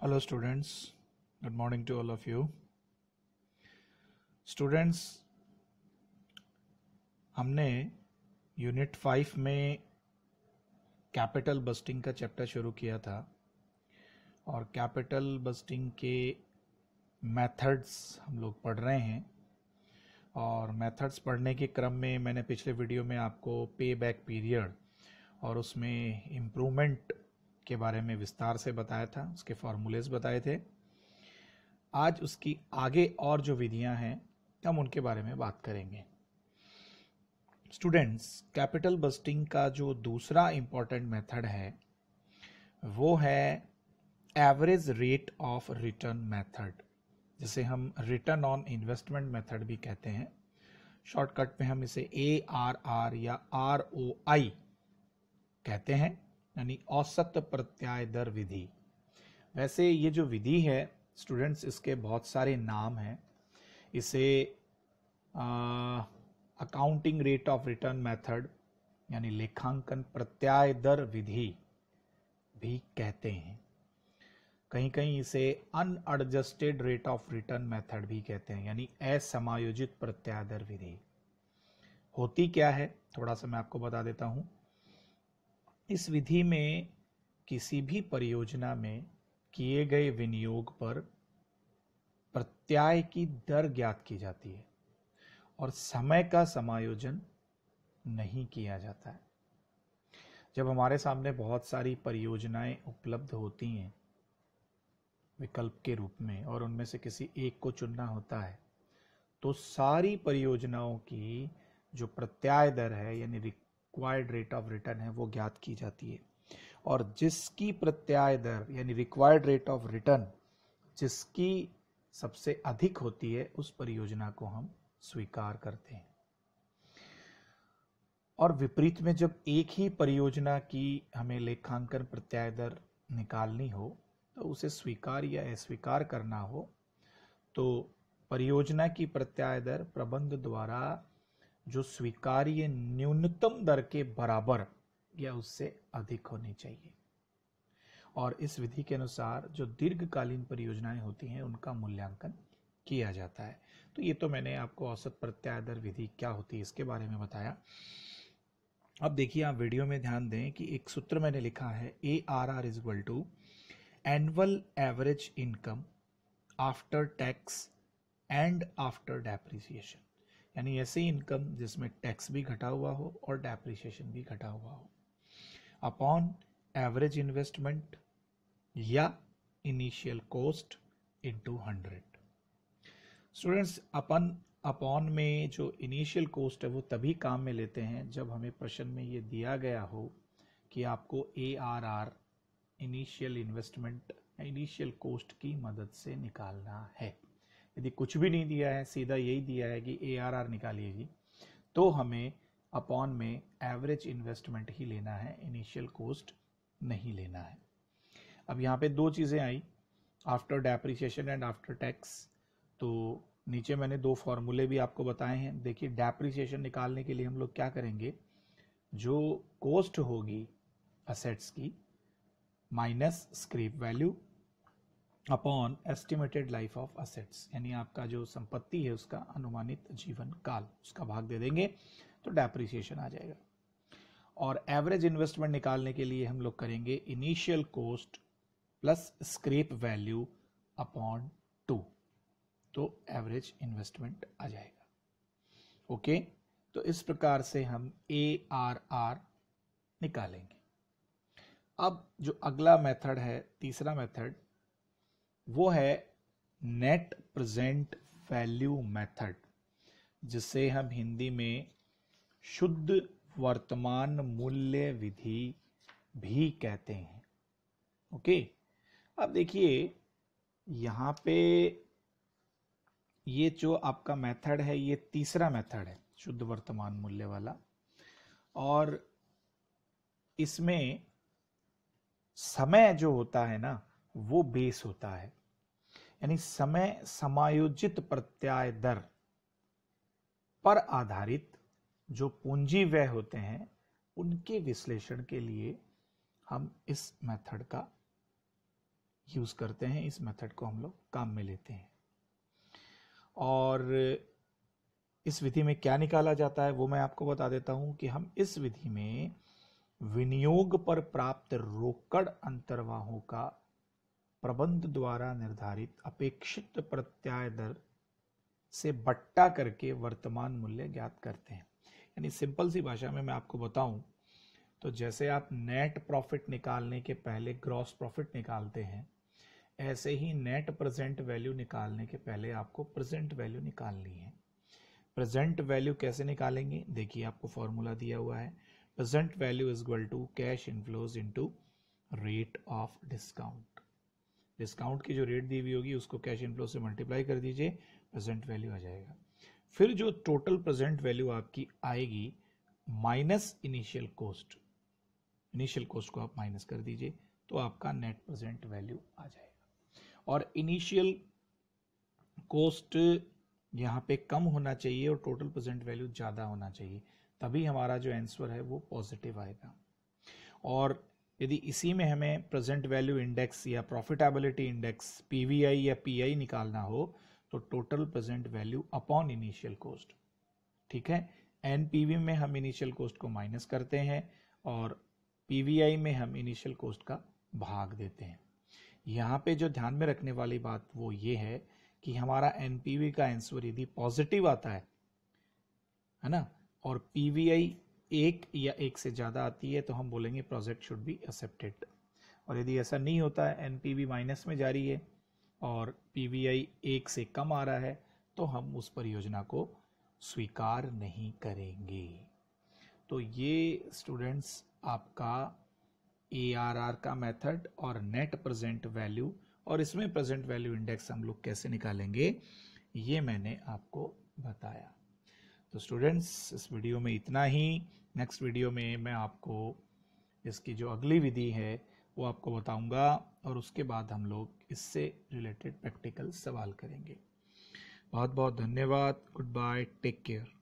Hello students, good morning to all of you. Students, हमने unit 5 में capital budgeting का chapter शुरू किया था और कैपिटल बस्टिंग के मेथड्स हम लोग पढ़ रहे हैं और मेथड्स पढ़ने के क्रम में मैंने पिछले वीडियो में आपको पे बैक पीरियड और उसमें इम्प्रूवमेंट के बारे में विस्तार से बताया था, उसके फॉर्मूलेज बताए थे। आज उसकी आगे और जो विधियां हैं हम उनके बारे में बात करेंगे। स्टूडेंट्स, कैपिटल बस्टिंग का जो दूसरा इंपॉर्टेंट मेथड है वो है average rate of return method, जिसे हम रिटर्न ऑन इन्वेस्टमेंट मेथड भी कहते हैं। शॉर्टकट में हम इसे ARR या ROI कहते हैं, यानी औसत प्रत्याय दर विधि। वैसे ये जो विधि है स्टूडेंट्स, इसके बहुत सारे नाम हैं। इसे accounting rate of return method यानी लेखांकन प्रत्याय दर विधि भी कहते हैं। कहीं कहीं इसे unadjusted rate of return method भी कहते हैं, यानी असमायोजित प्रत्याय दर विधि। होती क्या है थोड़ा सा मैं आपको बता देता हूं। इस विधि में किसी भी परियोजना में किए गए विनियोग पर प्रत्याय की दर ज्ञात की जाती है और समय का समायोजन नहीं किया जाता है। जब हमारे सामने बहुत सारी परियोजनाएं उपलब्ध होती हैं विकल्प के रूप में और उनमें से किसी एक को चुनना होता है, तो सारी परियोजनाओं की जो प्रत्याय दर है यानी रिक्वायर्ड रेट ऑफ रिटर्न है वो ज्ञात की जाती है, और जिसकी प्रत्याय दर यानी रिक्वायर्ड रेट ऑफ रिटर्न जिसकी सबसे अधिक होती है उस परियोजना को हम स्वीकार करते हैं। और विपरीत में जब एक ही परियोजना की हमें लेखांकन प्रत्याय दर निकालनी हो, तो उसे स्वीकार या अस्वीकार करना हो, तो परियोजना की प्रत्याय दर प्रबंध द्वारा जो स्वीकार्य न्यूनतम दर के बराबर या उससे अधिक होनी चाहिए। और इस विधि के अनुसार जो दीर्घकालीन परियोजनाएं होती हैं उनका मूल्यांकन किया जाता है। तो ये तो मैंने आपको औसत प्रत्याय दर विधि क्या होती है इसके बारे में बताया। अब देखिए, आप वीडियो में ध्यान दें कि एक सूत्र मैंने लिखा है ARR is equal to annual average income after tax and after depreciation, यानी ऐसी इनकम जिसमें टैक्स भी घटा हुआ हो और डेप्रिसिएशन भी घटा हुआ हो, अपॉन एवरेज इन्वेस्टमेंट या initial cost into 100। Students, upon में जो इनिशियल कॉस्ट है वो तभी काम में लेते हैं जब हमें प्रश्न में ये दिया गया हो कि आपको ARR initial investment initial cost की मदद से निकालना है। यदि कुछ भी नहीं दिया है, सीधा यही दिया है कि ARR निकालिए जी, तो हमें अपॉन में एवरेज इन्वेस्टमेंट ही लेना है, इनिशियल कॉस्ट नहीं लेना है। अब यहाँ पे दो चीज़ें आई, after depreciation and after tax. तो नीचे मैंने दो फॉर्मूले भी आपको बताए हैं। देखिए, डेप्रिसिएशन निकालने के लिए हम लोग क्या करेंगे, जो कॉस्ट होगी असेट्स की minus scrap value upon estimated life of assets, यानी आपका जो संपत्ति है उसका अनुमानित जीवन काल, उसका भाग दे देंगे तो डेप्रिसिएशन आ जाएगा। और एवरेज इन्वेस्टमेंट निकालने के लिए हम लोग करेंगे initial cost plus scrap value upon 2, तो एवरेज इन्वेस्टमेंट आ जाएगा। ओके, तो इस प्रकार से हम ARR निकालेंगे। अब जो अगला मेथड है, तीसरा मेथड, वो है नेट प्रेजेंट वैल्यू मेथड, जिसे हम हिंदी में शुद्ध वर्तमान मूल्य विधि भी कहते हैं। ओके, अब देखिए यहाँ पे ये जो आपका मेथड है ये तीसरा मेथड है, शुद्ध वर्तमान मूल्य वाला, और इसमें समय जो होता है ना वो बेस होता है, यानी समय समायोजित प्रत्याय दर पर आधारित जो पूंजी व्यय होते हैं उनके विश्लेषण के लिए हम इस मेथड का यूज करते हैं, इस मेथड को हम लोग काम में लेते हैं। और इस विधि में क्या निकाला जाता है वो मैं आपको बता देता हूं कि हम इस विधि में विनियोग पर प्राप्त रोकड़ अंतर्वाहों का प्रबंध द्वारा निर्धारित अपेक्षित प्रत्याय दर से बट्टा करके वर्तमान मूल्य ज्ञात करते हैं। यानी सिंपल सी भाषा में मैं आपको बताऊं तो जैसे आप नेट प्रॉफिट निकालने के पहले ग्रॉस प्रॉफिट निकालते हैं, ऐसे ही नेट प्रेजेंट वैल्यू निकालने के पहले आपको प्रेजेंट वैल्यू निकालनी है। प्रेजेंट वैल्यू कैसे निकालेंगे, देखिए आपको फॉर्मूला दिया हुआ है, present value is equal to cash inflows into rate of discount. Discount की जो रेट दी हुई होगी उसको कैश इनफ्लो से मल्टीप्लाई कर दीजिए, प्रेजेंट वैल्यू आ जाएगा। फिर जो टोटल प्रेजेंट वैल्यू आपकी आएगी minus initial cost, initial cost को आप माइनस कर दीजिए तो आपका नेट प्रेजेंट वैल्यू आ जाएगा। और इनिशियल कॉस्ट यहाँ पे कम होना चाहिए और टोटल प्रेजेंट वैल्यू ज़्यादा होना चाहिए, तभी हमारा जो आंसर है वो पॉजिटिव आएगा। और यदि इसी में हमें प्रेजेंट वैल्यू इंडेक्स या प्रॉफिटेबिलिटी इंडेक्स पीवीआई या पीआई निकालना हो तो total present value upon initial cost, ठीक है। एनपीवी में हम इनिशियल कॉस्ट को माइनस करते हैं और पीवीआई में हम इनिशियल कॉस्ट का भाग देते हैं। यहाँ पे जो ध्यान में रखने वाली बात वो ये है कि हमारा एनपीवी का आंसर यदि पॉजिटिव आता है ना, और पीवीआई एक या एक से ज़्यादा आती है तो हम बोलेंगे प्रोजेक्ट शुड बी एक्सेप्टेड। और यदि ऐसा नहीं होता है, एनपीवी माइनस में जा रही है और पीवीआई एक से कम आ रहा है, तो हम उस परियोजना को स्वीकार नहीं करेंगे। तो ये स्टूडेंट्स आपका एआरआर का मेथड और नेट प्रेजेंट वैल्यू और इसमें प्रेजेंट वैल्यू इंडेक्स हम लोग कैसे निकालेंगे ये मैंने आपको बताया। तो स्टूडेंट्स इस वीडियो में इतना ही। नेक्स्ट वीडियो में मैं आपको इसकी जो अगली विधि है वो आपको बताऊंगा और उसके बाद हम लोग इससे रिलेटेड प्रैक्टिकल सवाल करेंगे। बहुत बहुत धन्यवाद। Goodbye, take care.